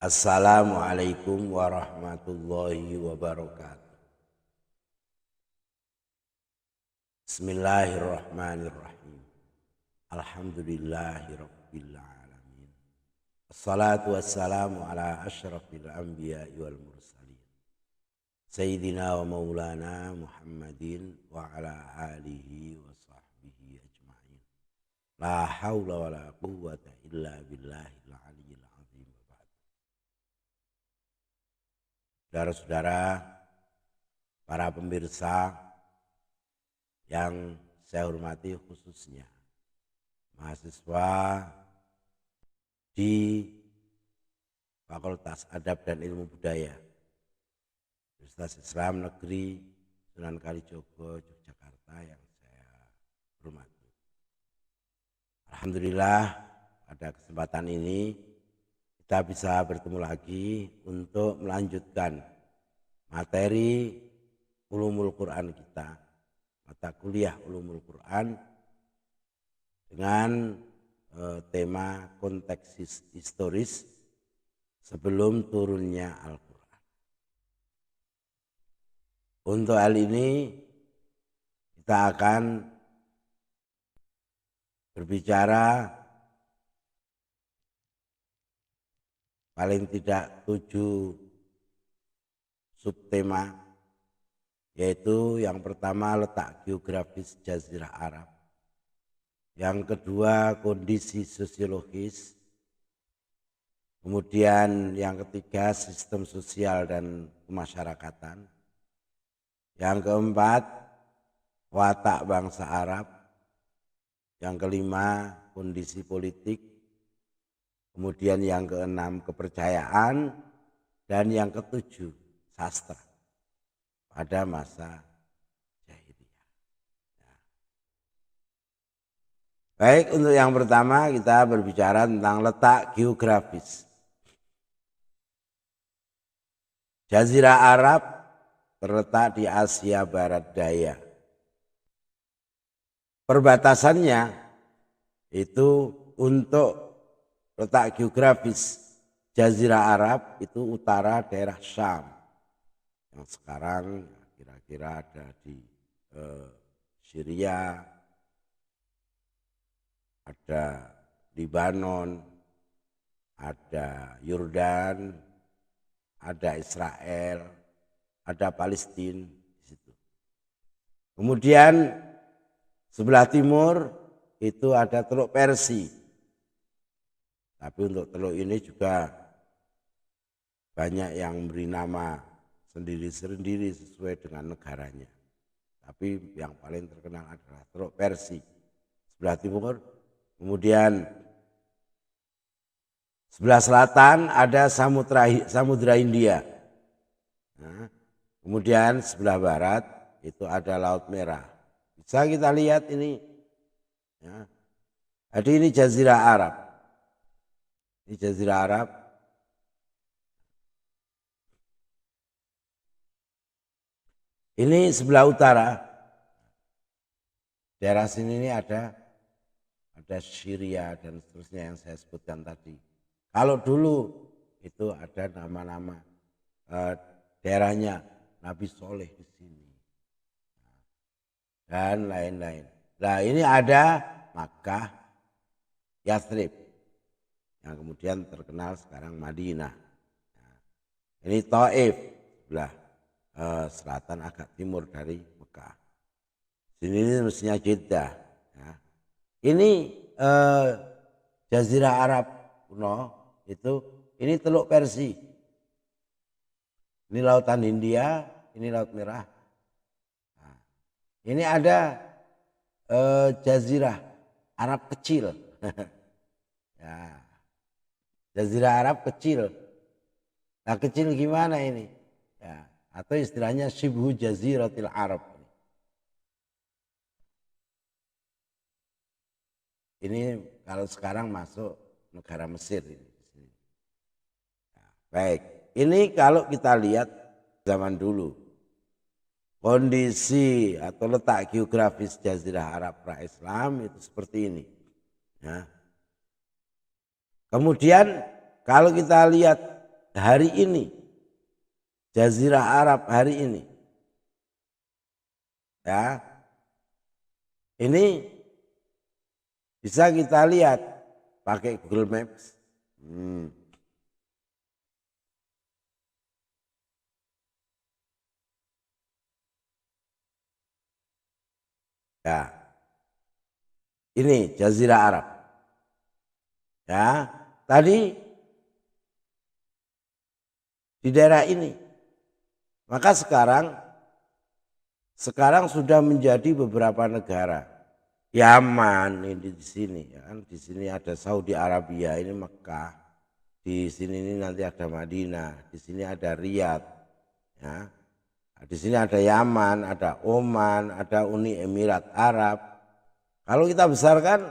Assalamualaikum warahmatullahi wabarakatuh. Bismillahirrahmanirrahim. Alhamdulillahi rabbil alamin. Assalatu wassalamu ala asyrafil anbiya'i wal mursalin. Sayyidina wa maulana Muhammadin wa ala alihi wa sahbihi ajma'in. La hawla wa la quwwata illa billahil aliyyil azim. Saudara-saudara, para pemirsa yang saya hormati, khususnya mahasiswa di Fakultas Adab dan Ilmu Budaya Universitas Islam Negeri Sunan Kalijogo, Yogyakarta yang saya hormati. Alhamdulillah pada kesempatan ini kita bisa bertemu lagi untuk melanjutkan materi Ulumul Quran kita, mata kuliah Ulumul Quran dengan tema konteks historis sebelum turunnya Al-Quran. Untuk hal ini kita akan berbicara paling tidak 7 subtema, yaitu yang pertama letak geografis Jazirah Arab, yang kedua kondisi sosiologis, kemudian yang ketiga sistem sosial dan kemasyarakatan, yang keempat watak bangsa Arab, yang kelima kondisi politik, kemudian yang keenam kepercayaan, dan yang ketujuh sastra pada masa jahiliyah. Baik, untuk yang pertama kita berbicara tentang letak geografis. Jazirah Arab terletak di Asia Barat Daya. Perbatasannya itu untuk letak geografis Jazirah Arab itu utara daerah Syam yang sekarang kira-kira ada di Syria, ada Libanon, ada Yordan, ada Israel, ada Palestina di situ. Kemudian sebelah timur itu ada Teluk Persia. Tapi untuk teluk ini juga banyak yang beri nama sendiri-sendiri sesuai dengan negaranya. Tapi yang paling terkenal adalah Teluk Persia sebelah timur. Kemudian sebelah selatan ada Samudra Hindia. Nah, kemudian sebelah barat itu ada Laut Merah. Bisa kita lihat ini. Ya. Jadi ini Jazirah Arab. Ini Jazirah Arab. Ini sebelah utara. Daerah sini ini ada Syria dan seterusnya yang saya sebutkan tadi. Kalau dulu itu ada nama-nama daerahnya Nabi Soleh di sini dan lain-lain. Nah, ini ada Makkah, Yathrib, yang kemudian terkenal sekarang Madinah. Nah, ini Taif sebelah selatan agak timur dari Mekah. Sini ini mestinya Jeddah. Ya. Ini Jazirah Arab kuno itu, ini Teluk Persia. Ini Lautan Hindia, ini Laut Merah. Nah, ini ada Jazirah Arab kecil. Ya. Jazirah Arab kecil. Nah, kecil gimana ini? Ya, atau istilahnya Shibhu Jaziratil Arab. Ini kalau sekarang masuk negara Mesir ini. Nah, baik, ini kalau kita lihat zaman dulu, kondisi atau letak geografis Jazirah Arab pra-Islam itu seperti ini. Ya. Kemudian kalau kita lihat hari ini, Jazirah Arab hari ini. Ya. Ini bisa kita lihat pakai Google Maps. Ya. Ini Jazirah Arab. Ya, tadi di daerah ini. Maka sekarang sudah menjadi beberapa negara. Yaman ini di sini, ya kan? Di sini ada Saudi Arabia, ini Mekah. Di sini ini nanti ada Madinah, di sini ada Riyadh, ya. Di sini ada Yaman, ada Oman, ada Uni Emirat Arab. Kalau kita besarkan,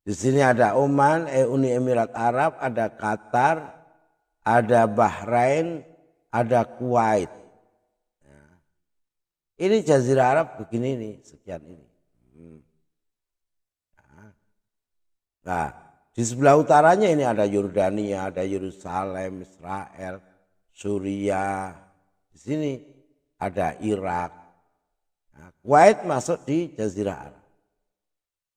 di sini ada Oman, Uni Emirat Arab, ada Qatar, ada Bahrain, ada Kuwait. Ini Jazirah Arab begini nih, sekian ini. Nah, di sebelah utaranya ini ada Yordania, ada Yerusalem, Israel, Suriah. Di sini ada Irak. Nah, Kuwait masuk di Jazirah Arab.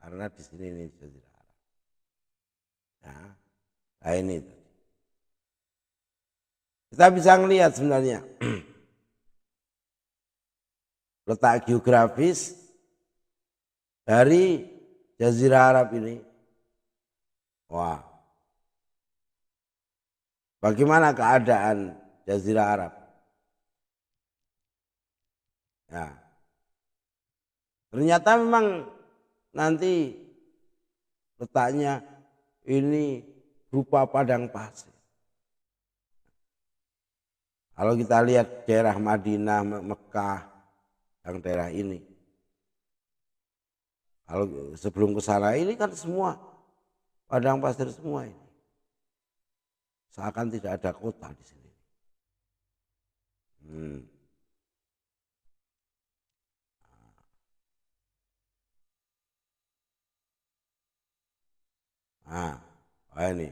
Karena di sini ini Jazirah Arab. Nah, ini. Kita bisa melihat sebenarnya letak geografis dari Jazirah Arab ini. Wah, bagaimana keadaan Jazirah Arab? Ya, ternyata memang nanti letaknya ini berupa padang pasir. Kalau kita lihat daerah Madinah, Mekah, yang daerah ini. Kalau sebelum ke sana ini kan semua padang pasir semua ini. Seakan tidak ada kota di sini. Nah, ini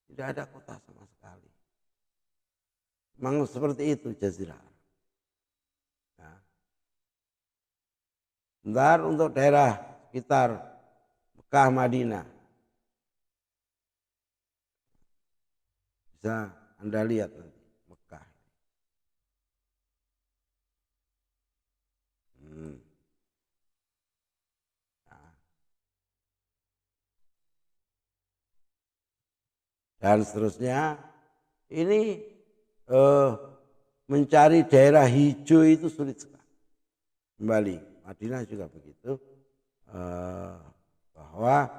tidak ada kota sama sekali. Memang seperti itu Jazirah. Nah, bentar untuk daerah sekitar Mekah, Madinah. Bisa Anda lihat nanti Mekah. Nah. Dan seterusnya ini mencari daerah hijau itu sulit sekali. Kembali Madinah juga begitu, bahwa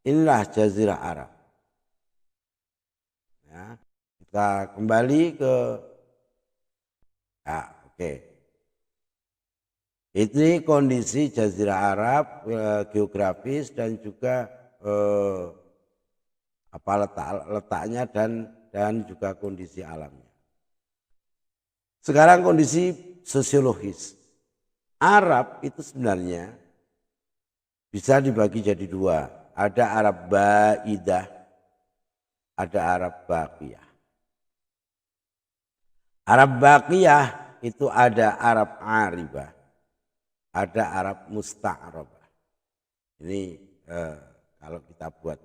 inilah Jazirah Arab. Ya, kita kembali ke oke. Ini kondisi Jazirah Arab, geografis dan juga apa letaknya dan juga kondisi alamnya. Sekarang kondisi sosiologis. Arab itu sebenarnya bisa dibagi jadi dua. Ada Arab Baidah, ada Arab Baqiyah. Arab Baqiyah itu ada Arab Aribah, ada Arab Musta'arabah. Ini kalau kita buat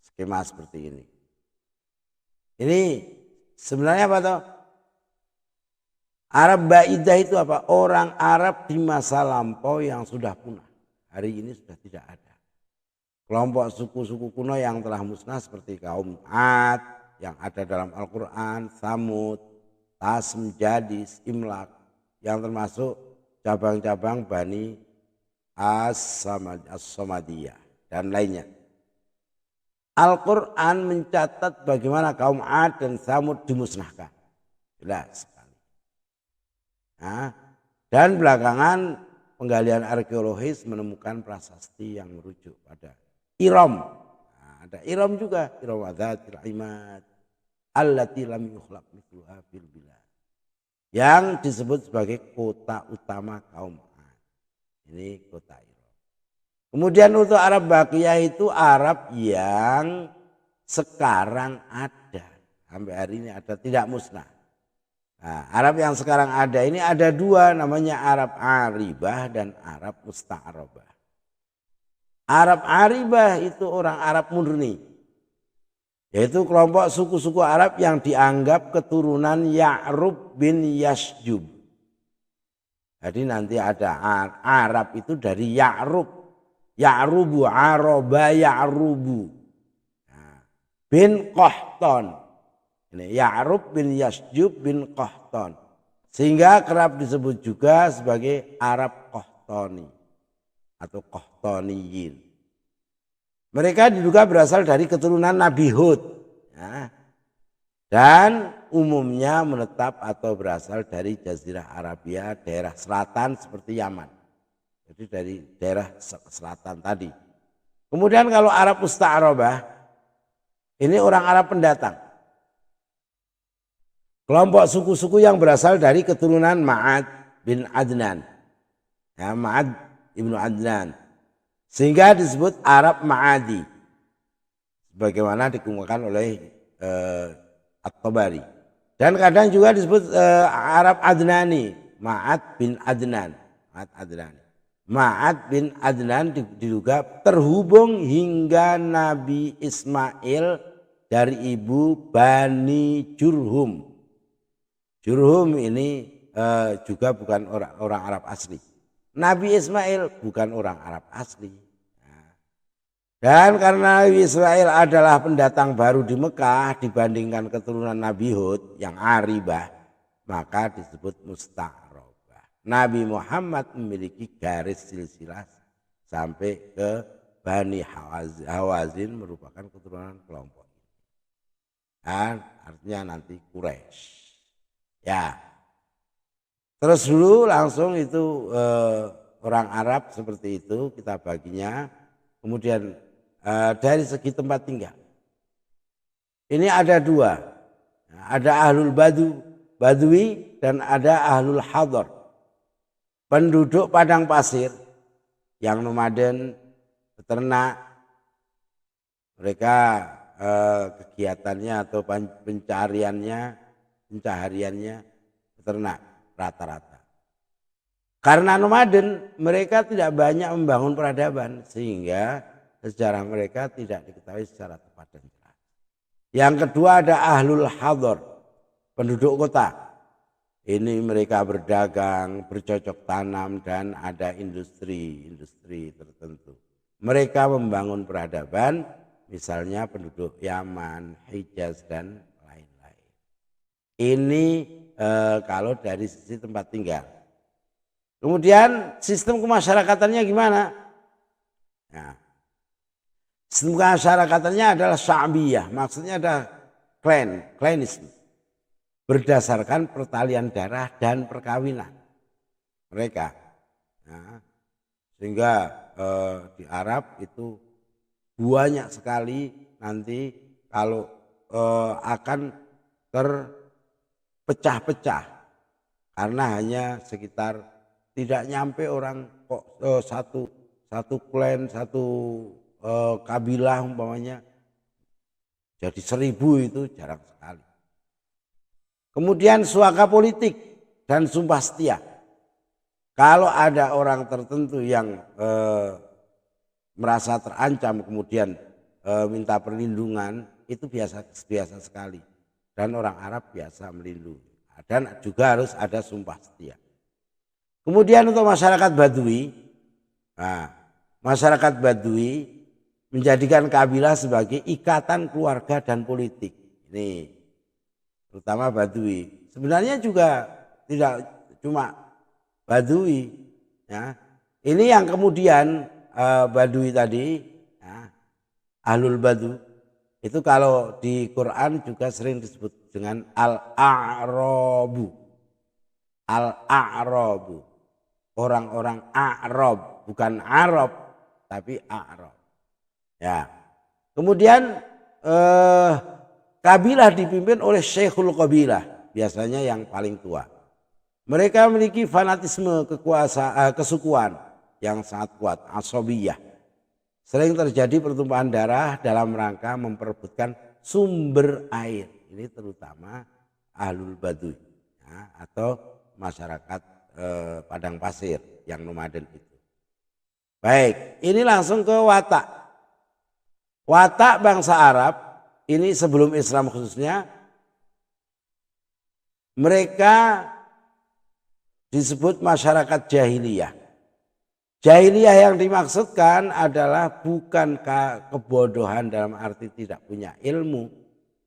skema seperti ini. Ini sebenarnya apa toh? Arab Baidah itu apa? Orang Arab di masa lampau yang sudah punah. Hari ini sudah tidak ada. Kelompok suku-suku kuno yang telah musnah seperti kaum Ad yang ada dalam Al-Quran, Samud, Tasm, Jadis, Imlak yang termasuk cabang-cabang Bani As-Samadiyah dan lainnya. Al-Quran mencatat bagaimana kaum Ad dan Samud dimusnahkan. Jelas sekali. Nah, dan belakangan penggalian arkeologis menemukan prasasti yang merujuk pada Iram. Nah, ada Iram juga, Iram Adzatil Imad allati lam yukhlaq mithluha fil bilad. Yang disebut sebagai kota utama kaum Ad. Ini kota Iram. Kemudian untuk Arab Baqiyah itu Arab yang sekarang ada. Sampai hari ini ada, tidak musnah. Nah, Arab yang sekarang ada ini ada dua, namanya Arab Aribah dan Arab Musta'arabah. Arab Aribah itu orang Arab murni. Yaitu kelompok suku-suku Arab yang dianggap keturunan Ya'rub bin Yasjub. Jadi nanti ada Arab itu dari Ya'rub. Ya'rubu, Araba Ya'rubu. Nah, bin Qahtan. Ini Ya'rub bin Yasjub bin Qahtan. Sehingga kerap disebut juga sebagai Arab Qahtani atau Qahtaniyin. Mereka diduga berasal dari keturunan Nabi Hud. Ya. Dan umumnya menetap atau berasal dari Jazirah Arabia, daerah selatan seperti Yaman. Jadi dari daerah selatan tadi. Kemudian kalau Arab Musta'arabah, ini orang Arab pendatang. Kelompok suku-suku yang berasal dari keturunan Ma'ad bin Adnan. Ya, Ma'ad ibnu Adnan. Sehingga disebut Arab Ma'adi. Sebagaimana dikemukakan oleh At-Tabari. Dan kadang juga disebut Arab Adnani. Ma'ad bin Adnan. Ma'ad Adnani. Ma'ad bin Adnan diduga terhubung hingga Nabi Ismail dari ibu Bani Jurhum. Jurhum ini juga bukan orang Arab asli. Nabi Ismail bukan orang Arab asli. Dan karena Nabi Ismail adalah pendatang baru di Mekah dibandingkan keturunan Nabi Hud yang Aribah, maka disebut Musta'arabah. Nabi Muhammad memiliki garis silsilah sampai ke Bani Hawazin merupakan keturunan kelompok ini. Dan artinya nanti Quraisy. Ya. Terus dulu langsung itu orang Arab seperti itu kita baginya. Kemudian dari segi tempat tinggal. Ini ada dua. Ada Ahlul Badui dan ada Ahlul Hadar. Penduduk padang pasir yang nomaden, peternak, mereka kegiatannya atau pencahariannya peternak rata-rata. Karena nomaden, mereka tidak banyak membangun peradaban sehingga sejarah mereka tidak diketahui secara tepat dan jelas. Yang kedua ada Ahlul Hadar, penduduk kota. Ini mereka berdagang, bercocok tanam dan ada industri tertentu. Mereka membangun peradaban, misalnya penduduk Yaman, Hijaz dan lain-lain. Ini kalau dari sisi tempat tinggal. Kemudian sistem kemasyarakatannya gimana? Nah, sistem kemasyarakatannya adalah sya'biyah, maksudnya ada klanisme. Berdasarkan pertalian darah dan perkawinan mereka. Nah, sehingga di Arab itu banyak sekali nanti kalau akan terpecah-pecah karena hanya sekitar tidak nyampe orang kok satu klan, satu kabilah umpamanya jadi 1000 itu jarang sekali. Kemudian suaka politik dan sumpah setia. Kalau ada orang tertentu yang merasa terancam kemudian minta perlindungan, itu biasa sekali. Dan orang Arab biasa melindungi. Dan juga harus ada sumpah setia. Kemudian untuk masyarakat Badui, masyarakat Badui menjadikan kabilah sebagai ikatan keluarga dan politik. Ini terutama Badui. Sebenarnya juga tidak cuma Badui. Ya. Ini yang kemudian Badui tadi, ya, Ahlul Badu, itu kalau di Quran juga sering disebut dengan Al-A'rabu. Al-A'rabu. Orang-orang A'rab, bukan Arab, tapi A'rab. Ya. Kemudian kabilah dipimpin oleh Syekhul Qabilah, biasanya yang paling tua. Mereka memiliki fanatisme kesukuan yang sangat kuat, asabiyah. sering terjadi pertumpahan darah dalam rangka memperebutkan sumber air. Ini terutama ahlul baduy ya, atau masyarakat padang pasir yang nomaden itu. Baik, ini langsung ke watak. Watak bangsa Arab ini sebelum Islam khususnya, mereka disebut masyarakat jahiliyah. Jahiliyah yang dimaksudkan adalah bukan kebodohan dalam arti tidak punya ilmu,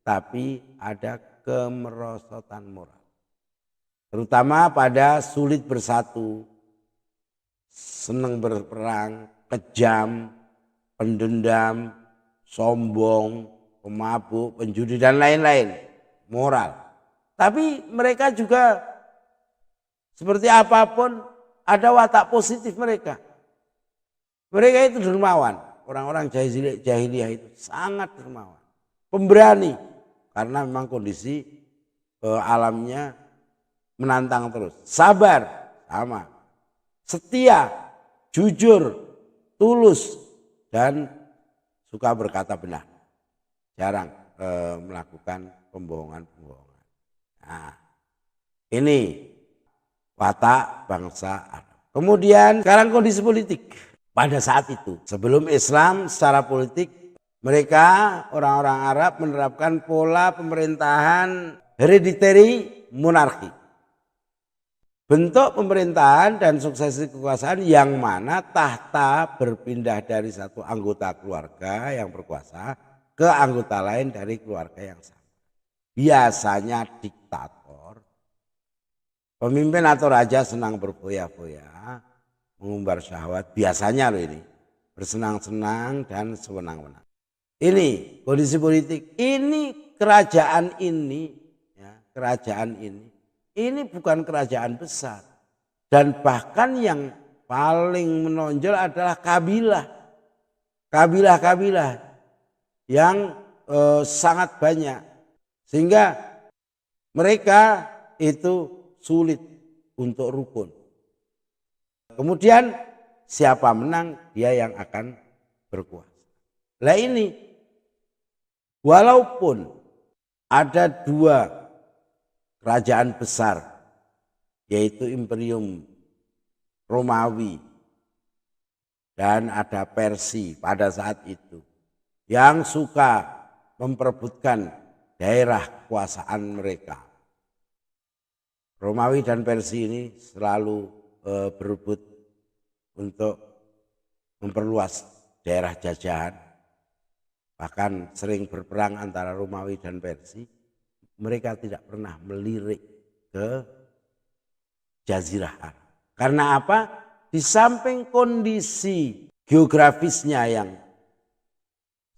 tapi ada kemerosotan moral. Terutama pada sulit bersatu, senang berperang, kejam, pendendam, sombong, pemabuk, penjudi dan lain-lain, moral. Tapi mereka juga seperti apapun ada watak positif mereka. Mereka itu dermawan. Orang-orang jahiliyah itu sangat dermawan. Pemberani. Karena memang kondisi alamnya menantang terus. Sabar. Sama. Setia. Jujur. Tulus. Dan suka berkata benar. Jarang melakukan pembohongan-pembohongan. Nah, ini watak bangsa Arab. Kemudian sekarang kondisi politik. Pada saat itu sebelum Islam secara politik mereka orang-orang Arab menerapkan pola pemerintahan hereditary monarki. Bentuk pemerintahan dan suksesi kekuasaan yang mana tahta berpindah dari satu anggota keluarga yang berkuasa ke anggota lain dari keluarga yang sama. Biasanya diktator. Pemimpin atau raja senang berfoya-foya, mengumbar syahwat, biasanya loh ini, bersenang-senang dan sewenang-wenang. Ini kondisi politik, ini kerajaan ini, ya, kerajaan ini bukan kerajaan besar. Dan bahkan yang paling menonjol adalah kabilah. Kabilah-kabilah yang sangat banyak. Sehingga mereka itu sulit untuk rukun. Kemudian siapa menang dia yang akan berkuasa. Lah ini walaupun ada dua kerajaan besar yaitu Imperium Romawi dan ada Persia pada saat itu yang suka memperebutkan daerah kekuasaan mereka. Romawi dan Persia ini selalu berebut untuk memperluas daerah jajahan, bahkan sering berperang antara Romawi dan Persia. Mereka tidak pernah melirik ke Jazirah Arab. Karena apa? Di samping kondisi geografisnya yang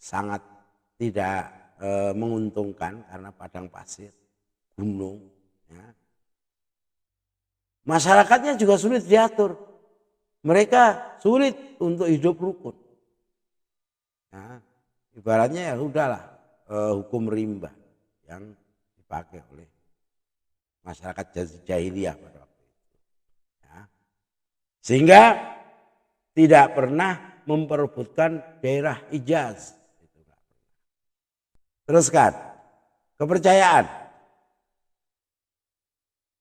sangat tidak menguntungkan karena padang pasir, gunung, ya. Masyarakatnya juga sulit diatur. Mereka sulit untuk hidup rukun. Nah, ibaratnya ya udahlah hukum rimba yang dipakai oleh masyarakat jahiliyah pada waktu itu. Ya. Sehingga tidak pernah memperebutkan daerah Hijaz. Teruskan, kepercayaan.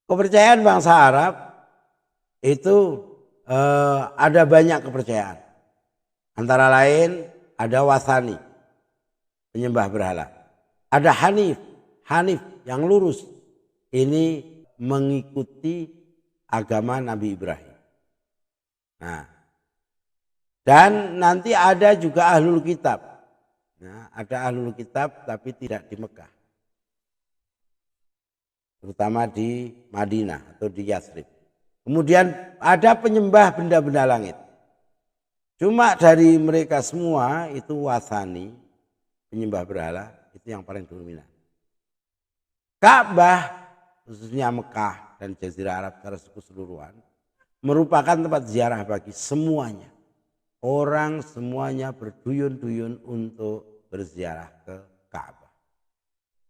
Kepercayaan bangsa Arab itu ada banyak kepercayaan. Antara lain ada Wathani, penyembah berhala. Ada Hanif, Hanif yang lurus. Ini mengikuti agama Nabi Ibrahim. Nah, dan nanti ada juga Ahlul Kitab. Nah, ada Ahlul Kitab tapi tidak di Mekah. Terutama di Madinah atau di Yathrib. Kemudian ada penyembah benda-benda langit. Cuma dari mereka semua itu Wathani, penyembah berhala, itu yang paling dominan. Ka'bah, khususnya Mekah dan Jazirah Arab secara keseluruhan, merupakan tempat ziarah bagi semuanya. Orang semuanya berduyun-duyun untuk berziarah ke Ka'bah.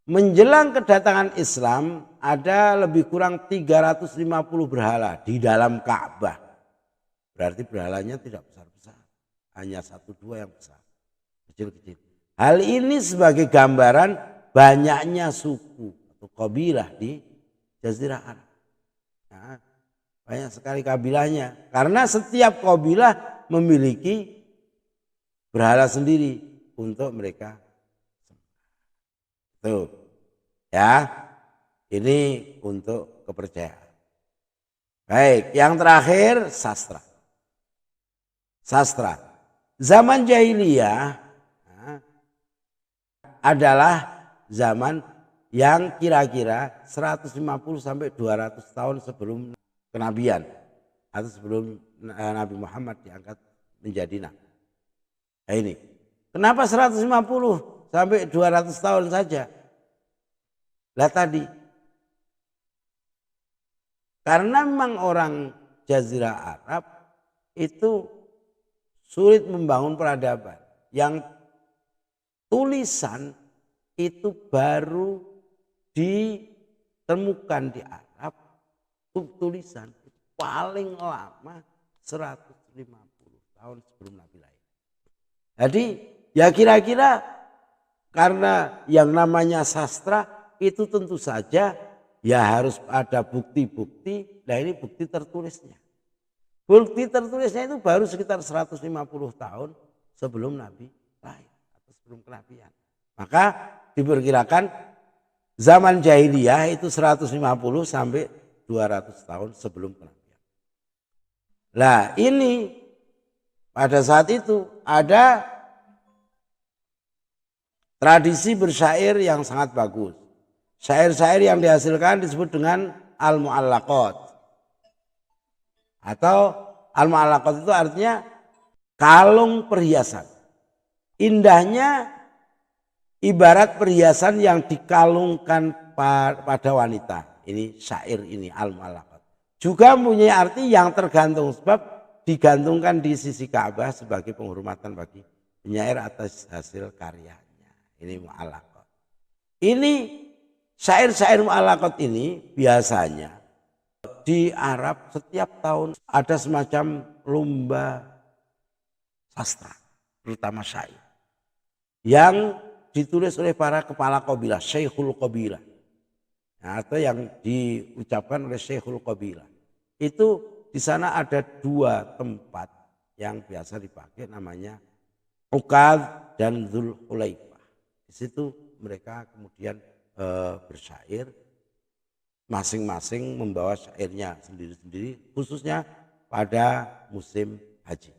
Menjelang kedatangan Islam ada lebih kurang 350 berhala di dalam Ka'bah. Berarti berhalanya tidak besar-besar. hanya 1-2 yang besar, kecil-kecil. Hal ini sebagai gambaran banyaknya suku atau kabilah di Jazirah Arab. Nah, banyak sekali kabilahnya karena setiap kabilah memiliki berhala sendiri untuk mereka. Tuh, ya, ini untuk kepercayaan. Baik, yang terakhir sastra. Sastra. Zaman jahiliyah adalah zaman yang kira-kira 150 sampai 200 tahun sebelum kenabian atau sebelum Nabi Muhammad diangkat menjadi nabi. Nah ini, kenapa 150 sampai 200 tahun saja? Lah tadi, karena memang orang Jazirah Arab itu sulit membangun peradaban. Yang tulisan itu baru ditemukan di Arab, tulisan paling lama 150 tahun sebelum Nabi lahir. Jadi ya kira-kira karena yang namanya sastra itu tentu saja ya harus ada bukti-bukti. Nah ini bukti tertulisnya. Bukti tertulisnya itu baru sekitar 150 tahun sebelum Nabi lahir atau sebelum kenabian. Maka diperkirakan zaman jahiliyah itu 150 sampai 200 tahun sebelum kenabian. Nah ini pada saat itu ada tradisi bersyair yang sangat bagus. Syair-syair yang dihasilkan disebut dengan al-mu'allaqat. Atau al-mu'allaqat itu artinya kalung perhiasan. Indahnya ibarat perhiasan yang dikalungkan pada wanita. Ini syair ini al-mu'allaqat. Juga mempunyai arti yang tergantung sebab digantungkan di sisi Ka'bah sebagai penghormatan bagi penyair atas hasil karyanya. Ini mu'allaqat. Ini syair-syair mu'allaqat ini biasanya di Arab setiap tahun ada semacam lomba sastra, terutama syair, yang ditulis oleh para kepala kabilah, syekhul kabilah, atau yang diucapkan oleh syekhul kabilah. Itu di sana ada 2 tempat yang biasa dipakai, namanya Uqad dan Dzul Hulaifah. Di situ mereka kemudian bersyair, masing-masing membawa syairnya sendiri-sendiri, khususnya pada musim haji.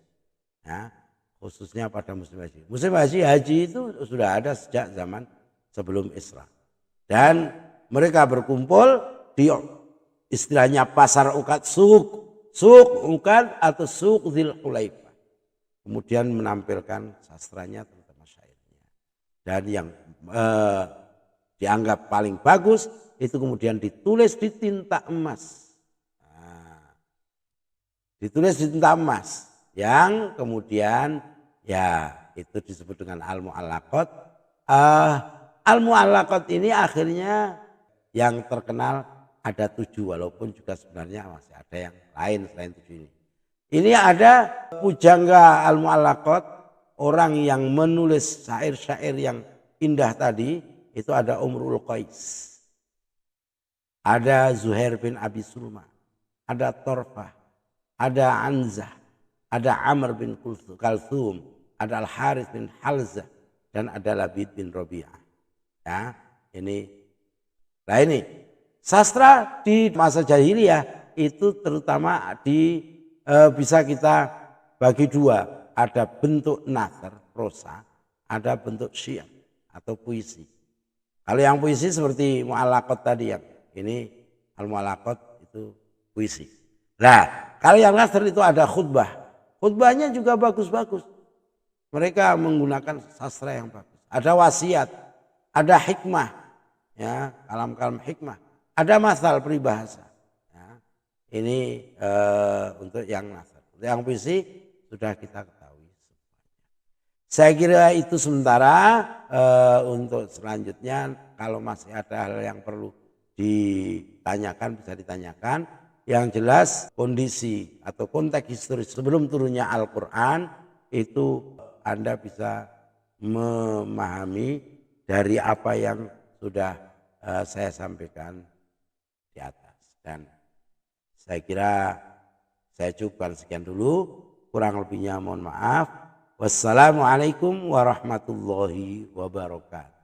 Ya, khususnya pada musim haji. Musim haji itu sudah ada sejak zaman sebelum Islam. Dan mereka berkumpul di istilahnya pasar Uqad, suk Uqad atau suk Dzul Hulaifah. Kemudian menampilkan sastranya terutama syairnya. Dan yang dianggap paling bagus itu kemudian ditulis di tinta emas. Nah, ditulis di tinta emas yang kemudian ya itu disebut dengan al-mu'allaqat. Al-mu'allaqat ini akhirnya yang terkenal ada 7, walaupun juga sebenarnya masih ada yang lain selain 7 ini. Ini ada pujangga al-mu'allaqat, orang yang menulis syair-syair yang indah tadi, itu ada Umrul Qais. Ada Zuhair bin Abi Sulma, ada Torfah, ada Anzah, ada Amr bin Kalthum, ada Al-Harith bin Halzah, dan ada Labid bin Rabi'ah. Ya, ini. Nah ini, sastra di masa jahiliyah itu terutama bisa kita bagi 2. Ada bentuk nathar, prosa, ada bentuk syair atau puisi. Kalau yang puisi seperti mu'allaqat tadi yang ini al-mu'allaqat itu puisi. Nah, kalau yang nasr itu ada khutbah. Khutbahnya juga bagus-bagus. Mereka menggunakan sastra yang bagus. Ada wasiat, ada hikmah, ya, kalam-kalam hikmah. Ada masal peribahasa. Ya. Ini untuk yang nasr. Untuk yang puisi sudah kita ketahui. Saya kira itu sementara. Untuk selanjutnya kalau masih ada hal yang perlu ditanyakan bisa ditanyakan. Yang jelas kondisi atau konteks historis sebelum turunnya Al-Quran itu Anda bisa memahami dari apa yang sudah saya sampaikan di atas. Dan saya kira saya cukupkan sekian dulu, kurang lebihnya mohon maaf. Wassalamualaikum warahmatullahi wabarakatuh.